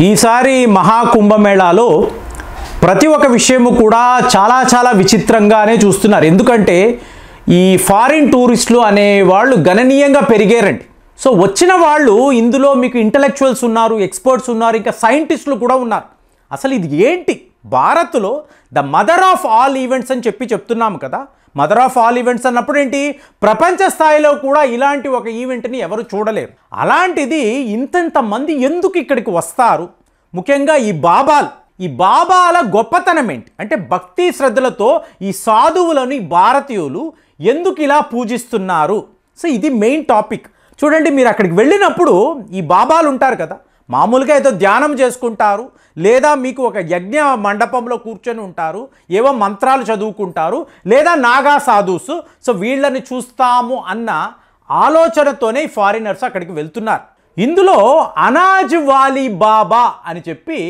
ఈసారి మహాకుంభమేళాలో ప్రతి ఒక్క విషయము కూడా చాలా విచిత్రంగానే చూస్తున్నారు. ఎందుకంటే ఈ ఫారిన్ టూరిస్టులు అనే వాళ్ళు గణనీయంగా పెరిగారండి. సో వచ్చిన వాళ్ళు ఇందులో మీకు ఇంటలెక్చువల్స్ ఉన్నారు, ఎక్స్పర్ట్స్ ఉన్నారు, ఇంకా సైంటిస్టులు కూడా ఉన్నారు. అసలు ఇది ఏంటి? భారత్లో the mother of all events అని చెప్తున్నాము కదా. మదర్ ఆఫ్ ఆల్ ఈవెంట్స్ అన్నప్పుడు ఏంటి? ప్రపంచ స్థాయిలో కూడా ఇలాంటి ఒక ఈవెంట్ని ఎవరు చూడలేరు. అలాంటిది ఇంత మంది ఎందుకు ఇక్కడికి వస్తారు? ముఖ్యంగా ఈ బాబాల గొప్పతనం ఏంటి అంటే భక్తి శ్రద్ధలతో ఈ సాధువులను భారతీయులు ఎందుకు ఇలా పూజిస్తున్నారు? సో ఇది మెయిన్ టాపిక్. చూడండి, మీరు అక్కడికి వెళ్ళినప్పుడు ఈ బాబాలు ఉంటారు కదా, మామూలుగా ఏదో ధ్యానం చేసుకుంటారు, లేదా మీకు ఒక యజ్ఞ మండపంలో కూర్చొని ఉంటారు, ఏవో మంత్రాలు చదువుకుంటారు, లేదా నాగా సాధుస్. సో వీళ్ళని చూస్తాము అన్న ఆలోచనతోనే ఈ ఫారినర్స్ అక్కడికి వెళ్తున్నారు. ఇందులో అనాజ్ వాలీ బాబా అని చెప్పి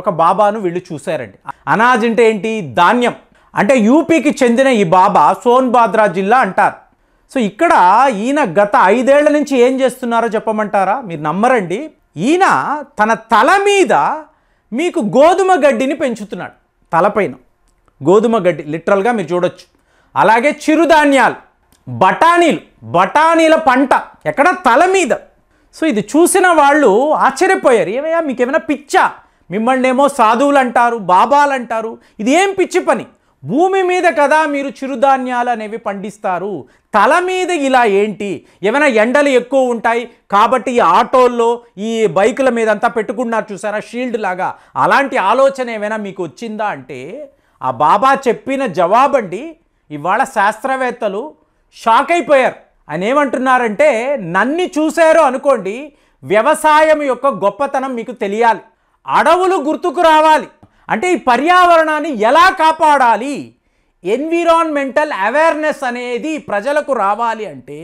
ఒక బాబాను వీళ్ళు చూశారండి. అనాజ్ అంటే ఏంటి? ధాన్యం. అంటే యూపీకి చెందిన ఈ బాబా సోన్భద్ర జిల్లా అంటారు. సో ఇక్కడ ఈయన గత 5 ఏళ్ల నుంచి ఏం చేస్తున్నారో చెప్పమంటారా? మీరు నమ్మరండి. ఈయన తన తల మీద మీకు గోధుమ గడ్డిని పెంచుతున్నాడు. తలపైన గోధుమ గడ్డి లిటరల్గా మీరు చూడొచ్చు. అలాగే చిరుధాన్యాలు, బఠానీల పంట ఎక్కడ? తల మీద. సో ఇది చూసిన వాళ్ళు ఆశ్చర్యపోయారు. ఏమయ్యా మీకేమైనా పిచ్చా? మిమ్మల్ని ఏమో సాధువులు అంటారు, బాబాలు అంటారు, ఇది ఏం పిచ్చి పని? భూమి మీద కదా మీరు చిరుధాన్యాలు అనేవి పండిస్తారు, తల మీద ఇలా ఏంటి? ఏమైనా ఎండలు ఎక్కువ ఉంటాయి కాబట్టి ఈ ఆటోల్లో ఈ బైకుల మీద అంతా పెట్టుకున్నారు చూసారా, షీల్డ్ లాగా. అలాంటి ఆలోచన ఏమైనా మీకు వచ్చిందా అంటే ఆ బాబా చెప్పిన జవాబండి ఇవాళ శాస్త్రవేత్తలు షాక్ అయిపోయారు. ఆయన ఏమంటున్నారంటే, నన్ను చూశారు అనుకోండి, వ్యవసాయం యొక్క గొప్పతనం మీకు తెలియాలి, అడవులు గుర్తుకు రావాలి, అంటే ఈ పర్యావరణాన్ని ఎలా కాపాడాలి, ఎన్విరాన్మెంటల్ అవేర్నెస్ అనేది ప్రజలకు రావాలి అంటే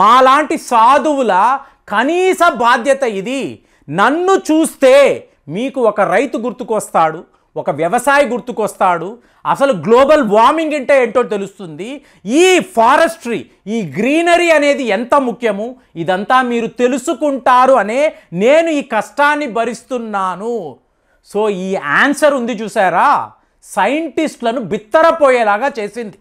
మాలాంటి సాధువుల కనీస బాధ్యత ఇది. నన్ను చూస్తే మీకు ఒక రైతు గుర్తుకొస్తాడు, ఒక వ్యవసాయ గుర్తుకొస్తాడు, అసలు గ్లోబల్ వార్మింగ్ అంటే ఏంటో తెలుస్తుంది, ఈ ఫారెస్ట్రీ, ఈ గ్రీనరీ అనేది ఎంత ముఖ్యము, ఇదంతా మీరు తెలుసుకుంటారు అనే నేను ఈ కష్టాన్ని భరిస్తున్నాను. సో ఈ ఆన్సర్ ఉంది చూసారా, సైంటిస్టులను బిత్తరపోయేలాగా చేసింది.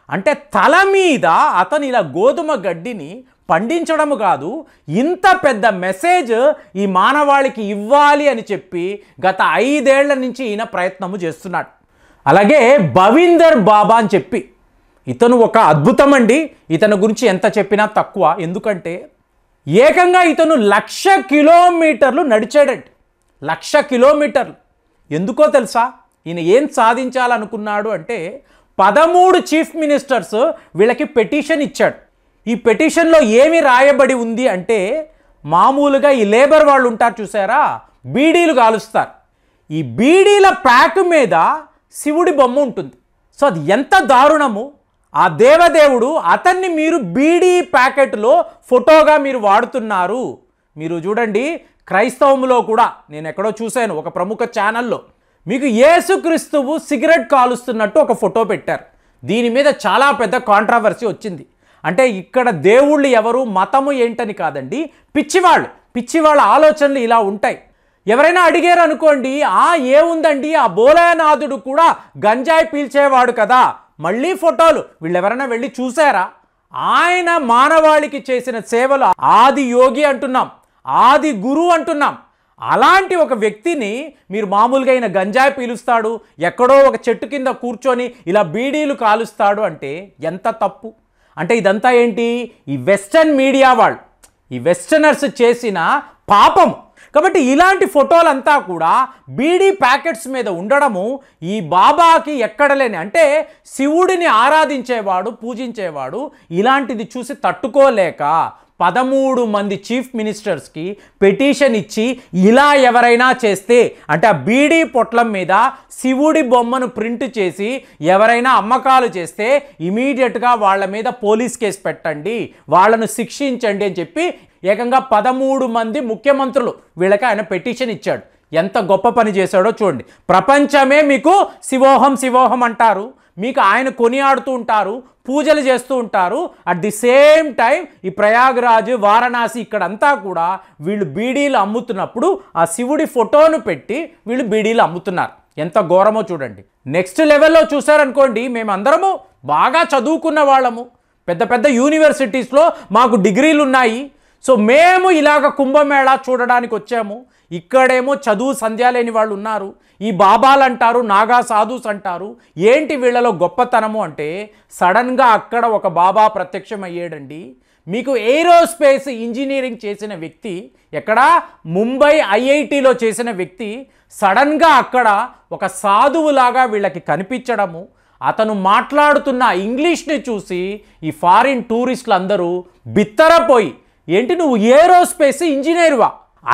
అంటే తల మీద అతను ఇలా గోధుమ గడ్డిని పండించడం కాదు, ఇంత పెద్ద మెసేజ్ ఈ మానవాళికి ఇవ్వాలి అని చెప్పి గత 5 ఏళ్ల నుంచి ఈయన ప్రయత్నము చేస్తున్నాడు. అలాగే భవీందర్ బాబా అని చెప్పి ఇతను ఒక అద్భుతం అండి. ఇతని గురించి ఎంత చెప్పినా తక్కువ. ఎందుకంటే ఏకంగా ఇతను 1,00,000 కిలోమీటర్లు నడిచాడండి. 1,00,000 కిలోమీటర్లు. ఎందుకో తెలుసా? ఈయన ఏం సాధించాలనుకున్నాడు అంటే 13 చీఫ్ మినిస్టర్స్ వీళ్ళకి పెటిషన్ ఇచ్చాడు. ఈ పెటిషన్లో ఏమి రాయబడి ఉంది అంటే, మామూలుగా ఈ లేబర్ వాళ్ళు ఉంటారు చూసారా, బీడీలు కాలుస్తారు, ఈ బీడీల ప్యాక్ మీద శివుడి బొమ్మ ఉంటుంది. సో అది ఎంత దారుణము! ఆ దేవదేవుడు అతన్ని మీరు బీడీ ప్యాకెట్లో ఫోటోగా మీరు వాడుతున్నారు. మీరు చూడండి, క్రైస్తవంలో కూడా నేను ఎక్కడో చూశాను ఒక ప్రముఖ ఛానల్లో, మీకు యేసుక్రీస్తువు సిగరెట్ కాలుస్తున్నట్టు ఒక ఫోటో పెట్టారు. దీని మీద చాలా పెద్ద కాంట్రవర్సీ వచ్చింది. అంటే ఇక్కడ దేవుళ్ళు ఎవరు, మతము ఏంటని కాదండి, పిచ్చివాళ్ళ ఆలోచనలు ఇలా ఉంటాయి. ఎవరైనా అడిగారు అనుకోండి, ఏముందండి, ఆ భోలేనాథుడు కూడా గంజాయి పీల్చేవాడు కదా, మళ్ళీ ఫోటోలు. వీళ్ళెవరైనా వెళ్ళి చూసారా? ఆయన మానవాళికి చేసిన సేవలు ఆది యోగి అంటున్నాం, ఆది గురువు అంటున్నాం. అలాంటి ఒక వ్యక్తిని మీరు మామూలుగా ఆయన గంజాయి పీలుస్తాడు, ఎక్కడో ఒక చెట్టు కింద కూర్చొని ఇలా బీడీలు కాలుస్తాడు అంటే ఎంత తప్పు! అంటే ఇదంతా ఏంటి? ఈ వెస్టర్న్ మీడియా వాళ్ళు, ఈ వెస్టర్నర్స్ చేసిన పాపం. కాబట్టి ఇలాంటి ఫోటోలంతా కూడా బీడీ ప్యాకెట్స్ మీద ఉండడము ఈ బాబాకి ఎక్కడలేని, అంటే శివుడిని ఆరాధించేవాడు, పూజించేవాడు ఇలాంటిది చూసి తట్టుకోలేక 13 మంది చీఫ్ మినిస్టర్స్కి పెటిషన్ ఇచ్చి, ఇలా ఎవరైనా చేస్తే అంటే ఆ బీడీ పొట్లం మీద శివుడి బొమ్మను ప్రింట్ చేసి ఎవరైనా అమ్మకాలు చేస్తే ఇమీడియట్గా వాళ్ళ మీద పోలీస్ కేసు పెట్టండి, వాళ్ళను శిక్షించండి అని చెప్పి ఏకంగా 13 మంది ముఖ్యమంత్రులు వీళ్ళకి ఆయన పెటిషన్ ఇచ్చాడు. ఎంత గొప్ప పని చేశాడో చూడండి. ప్రపంచమే మీకు శివోహం అంటారు, మీకు ఆయన కొనియాడుతూ ఉంటారు, పూజలు చేస్తూ ఉంటారు. అట్ ది సేమ్ టైం ఈ ప్రయాగరాజ్, వారణాసి ఇక్కడంతా కూడా వీళ్ళు బీడీలు అమ్ముతున్నప్పుడు ఆ శివుడి ఫోటోను పెట్టి వీళ్ళు బీడీలు అమ్ముతున్నారు. ఎంత ఘోరమో చూడండి. నెక్స్ట్ లెవెల్లో చూసారనుకోండి, మేమందరము బాగా చదువుకున్న వాళ్ళము, పెద్ద పెద్ద యూనివర్సిటీస్లో మాకు డిగ్రీలు ఉన్నాయి. సో మేము ఇలాగ కుంభమేళా చూడడానికి వచ్చాము. ఇక్కడేమో చదువు సంధ్య లేని వాళ్ళు ఉన్నారు. ఈ బాబాలు అంటారు, నాగా సాధుస్ అంటారు. ఏంటి వీళ్ళలో గొప్పతనము అంటే, సడన్గా అక్కడ ఒక బాబా ప్రత్యక్షం అయ్యాడండి. మీకు ఏరోస్పేస్ ఇంజనీరింగ్ చేసిన వ్యక్తి, ఎక్కడ ముంబై ఐఐటిలో చేసిన వ్యక్తి సడన్గా అక్కడ ఒక సాధువులాగా వీళ్ళకి కనిపించడము, అతను మాట్లాడుతున్న ఇంగ్లీష్ని చూసి ఈ ఫారిన్ టూరిస్టులు అందరూ బిత్తరపోయి, ఏంటి నువ్వు ఏరోస్పేస్ ఇంజనీర్వా,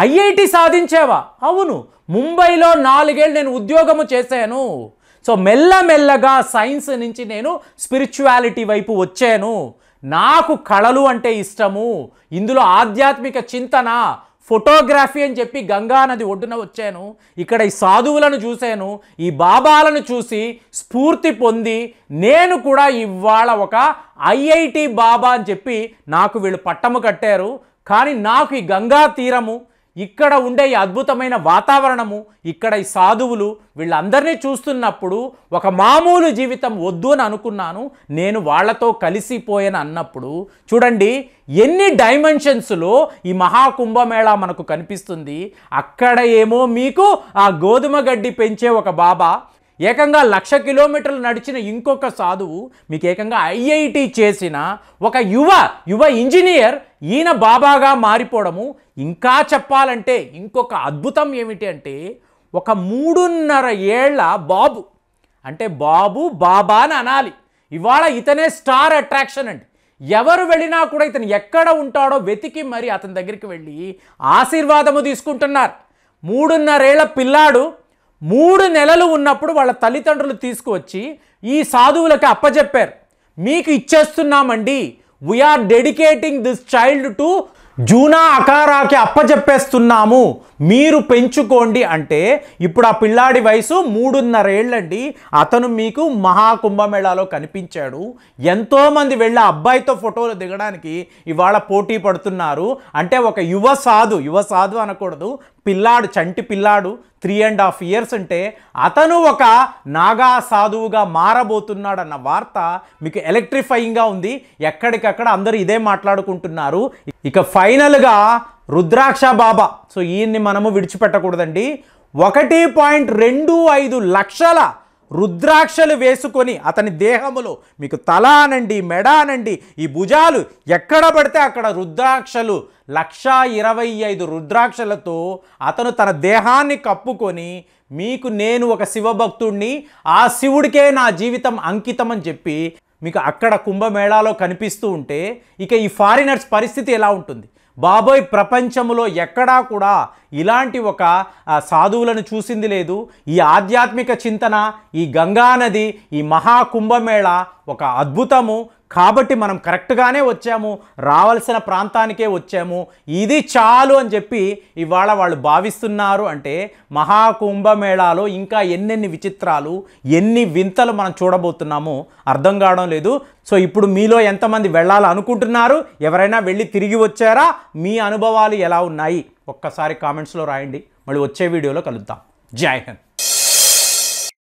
ఐఐటి సాధించావా? అవును, ముంబైలో 4 ఏళ్ళు నేను ఉద్యోగము చేశాను. సో మెల్లమెల్లగా సైన్స్ నుంచి నేను స్పిరిచువాలిటీ వైపు వచ్చాను. నాకు కళలు అంటే ఇష్టము, ఇందులో ఆధ్యాత్మిక చింతన, ఫోటోగ్రఫీ అని చెప్పి గంగానది ఒడ్డున వచ్చాను. ఇక్కడ ఈ సాధువులను చూశాను, ఈ బాబాలను చూసి స్ఫూర్తి పొంది నేను కూడా ఇవాళ ఒక ఐఐటి బాబా అని చెప్పి నాకు వీళ్ళు పట్టము కట్టారు. కానీ నాకు ఈ గంగా తీరము, ఇక్కడ ఉండే ఈ అద్భుతమైన వాతావరణము, ఇక్కడ ఈ సాధువులు వీళ్ళందరినీ చూస్తున్నప్పుడు ఒక మామూలు జీవితం వద్దు అని అనుకున్నాను. నేను వాళ్ళతో కలిసిపోయాను అన్నప్పుడు చూడండి ఎన్ని డైమెన్షన్స్లో ఈ మహాకుంభమేళా మనకు కనిపిస్తుంది. అక్కడ ఏమో మీకు ఆ గోధుమ గడ్డి పెంచే ఒక బాబా, ఏకంగా 1,00,000 కిలోమీటర్లు నడిచిన ఇంకొక సాధువు, మీకు ఏకంగా ఐఐటి చేసిన ఒక యువ ఇంజనీర్ ఈయన బాబాగా మారిపోవడము. ఇంకా చెప్పాలంటే ఇంకొక అద్భుతం ఏమిటి అంటే, ఒక 3.5 ఏళ్ల బాబు, అంటే బాబా అని అనాలి, ఇవాళ ఇతనే స్టార్ అట్రాక్షన్ అండి. ఎవరు వెళ్ళినా కూడా ఇతను ఎక్కడ ఉంటాడో వెతికి మరి అతని దగ్గరికి వెళ్ళి ఆశీర్వాదము తీసుకుంటున్నారు. 3.5 ఏళ్ల పిల్లాడు 3 నెలలు ఉన్నప్పుడు వాళ్ళ తల్లిదండ్రులు తీసుకువచ్చి ఈ సాధువులకు అప్పచెప్పారు, మీకు ఇచ్చేస్తున్నామండి, we are dedicating this child to Juna అఖారాకి అప్పచెప్పేస్తున్నాము, మీరు పెంచుకోండి అంటే. ఇప్పుడు ఆ పిల్లాడి వయసు 3.5 ఏళ్ళండి. అతను మీకు మహాకుంభమేళాలో కనిపించాడు. ఎంతోమంది వెళ్ళి అబ్బాయితో ఫోటోలు దిగడానికి ఇవాళ పోటీ పడుతున్నారు. అంటే ఒక యువ సాధు అనకూడదు, పిల్లాడు, చంటి పిల్లాడు, 3.5 years అంటే అతను ఒక నాగా సాధువుగా మారబోతున్నాడన్న వార్త మీకు ఎలక్ట్రిఫైయింగ్గా ఉంది. ఎక్కడికక్కడ అందరూ ఇదే మాట్లాడుకుంటున్నారు. ఇక ఫైనల్గా రుద్రాక్ష బాబా, సో ఈయన్ని మనము విడిచిపెట్టకూడదండి. 1.25 లక్షల రుద్రాక్షలు వేసుకొని అతని దేహములో మీకు తల అనండి, మెడ అనండి, ఈ భుజాలు ఎక్కడ పడితే అక్కడ రుద్రాక్షలు, 1,25,000 రుద్రాక్షలతో అతను తన దేహాన్ని కప్పుకొని, మీకు నేను ఒక శివభక్తుడిని, ఆ శివుడికే నా జీవితం అంకితం అని చెప్పి మీకు అక్కడ కుంభమేళాలో కనిపిస్తూ ఉంటే, ఇక ఈ ఫారినర్స్ పరిస్థితి ఎలా ఉంటుంది? బాబోయ్, ప్రపంచంలో ఎక్కడా కూడా ఇలాంటి ఒక సాధువులను చూసింది లేదు. ఈ ఆధ్యాత్మిక చింతన, ఈ గంగానది, ఈ మహాకుంభమేళా ఒక అద్భుతము. కాబట్టి మనం కరెక్ట్గానే వచ్చాము, రావాల్సిన ప్రాంతానికే వచ్చాము, ఇది చాలు అని చెప్పి ఇవాళ వాళ్ళు భావిస్తున్నారు. అంటే మహాకుంభమేళాలో ఇంకా ఎన్నెన్ని విచిత్రాలు, ఎన్ని వింతలు మనం చూడబోతున్నామో అర్థం కావడం లేదు. సో ఇప్పుడు మీలో ఎంతమంది వెళ్ళాలనుకుంటున్నారు? ఎవరైనా వెళ్ళి తిరిగి వచ్చారా? మీ అనుభవాలు ఎలా ఉన్నాయి? ఒక్కసారి కామెంట్స్లో రాయండి. మళ్ళీ వచ్చే వీడియోలో కలుద్దాం. జై హింద్.